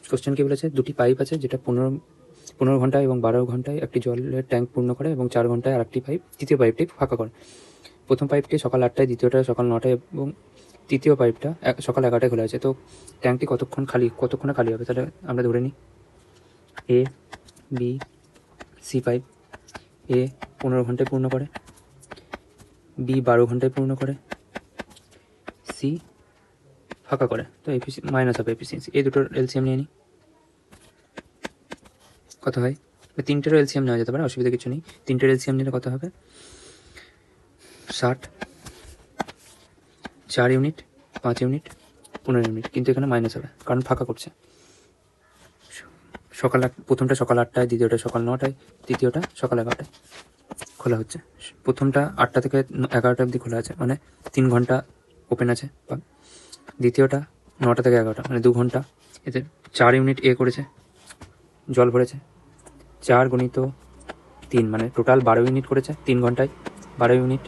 Question কি বলেছে, দুটি পাইপ আছে যেটা 15 ঘন্টায় এবং 12 ঘন্টায় একটি জলের ট্যাঙ্ক পূর্ণ করে এবং 4 ঘন্টায় আরেকটি পাইপ, তৃতীয় পাইপটি ফাঁকা করে। প্রথম পাইপটি সকাল 8টায়, দ্বিতীয়টা সকাল 9টায় এবং তৃতীয় পাইপটা সকাল 11টায় খোলা আছে। তো ট্যাঙ্কটি কতক্ষণে খালি হবে? তাহলে আমরা ধরে নিই এ বি সি পাইপ, এ 15 ঘন্টায় পূর্ণ করে, বি 12 ঘন্টায় পূর্ণ করে, সি ফাঁকা করে। তো মাইনাস হবে এফিসিয়েন্সি। এই দুটোর এলসিএম নিয়ে নিই, কত হয়? তিনটেরও এলসিএম নেওয়া যেতে পারে, অসুবিধা কিছু নেই। তিনটের এলসিএম নিলে কত হবে? 60, 4 ইউনিট, 5 ইউনিট, 15 ইউনিট। কিন্তু এখানে মাইনাস হবে কারণ ফাঁকা করছে। প্রথমটা সকাল 8টায়, দ্বিতীয়টা সকাল 9টায়, তৃতীয়টা সকাল 11টায় খোলা হচ্ছে। প্রথমটা 8টা থেকে 11টা অবধি খোলা আছে, মানে 3 ঘন্টা ওপেন আছে। দ্বিতীয়টা 9টা থেকে 11টা, মানে 2 ঘন্টা। এতে 4 ইউনিট এ করেছে, জল ভরেছে। 4 গুণিত 3 মানে টোটাল 12 ইউনিট করেছে 3 ঘন্টায়, 12 ইউনিট।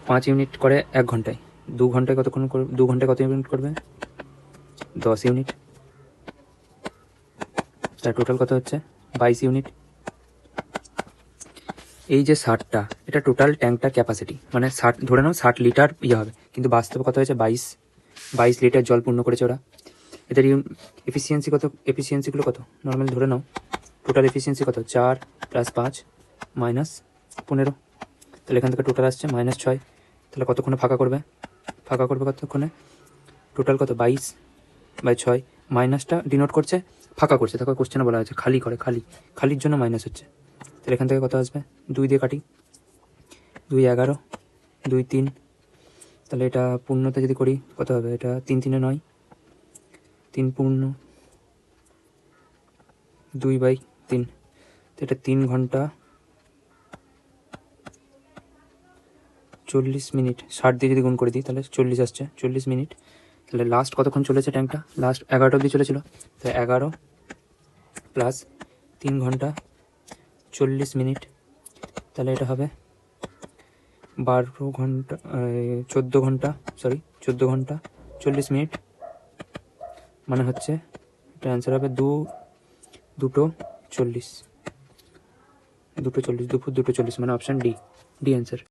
5 ইউনিট করে 1 ঘন্টায়, 2 ঘন্টায় কতক্ষণ করবে? 2 ঘন্টায় কত ইউনিট করবে? 10 ইউনিট। তার টোটাল কত হচ্ছে? 22 ইউনিট। এই যে 60টা, এটা টোটাল ট্যাঙ্কটা ক্যাপাসিটি, মানে 60, ধরে নাও 60 লিটার ইয়ে হবে, কিন্তু বাস্তবে কত হয়েছে? 22 লিটার জল পূর্ণ করেছে ওরা। এদের এফিসিয়েন্সি কত? এফিসিয়েন্সিগুলো কত নর্মালি ধরে নাও? টোটাল এফিসিয়েন্সি কত? 4 + 5 - 15। তাহলে এখান থেকে টোটাল আসছে -6। তাহলে কতক্ষণে ফাঁকা করবে? ফাঁকা করবে কতক্ষণে? টোটাল কত? 22/6। মাইনাসটা ডিনোট করছে ফাঁকা করছে, তারপর কোশ্চেনে বলা হয়েছে খালি করে, খালির জন্য মাইনাস হচ্ছে। তাহলে এখান থেকে কত আসবে? 2 দিয়ে কাটি, 2 11, 2 3। তাহলে এটা পূর্ণতা যদি করি কত হবে? এটা 3 3 9, 3 পূর্ণ 2/3। তো এটা 3 ঘন্টা 40 মিনিট। 60 দিয়ে যদি গুণ করে দিই তাহলে 40 আসছে, 40 মিনিট। তাহলে লাস্ট কতক্ষণ চলেছে ট্যাঙ্কটা? লাস্ট 11টা অবধি চলেছিল। তো 11 + 3 ঘন্টা 40 মিনিট। তাহলে এটা হবে 12 ঘন্টা, 14 ঘন্টা, 14 ঘন্টা 40 মিনিট। মানে হচ্ছে এটা অ্যান্সার হবে 2:40, দুপুর 2:40, মানে অপশান ডি অ্যান্সার।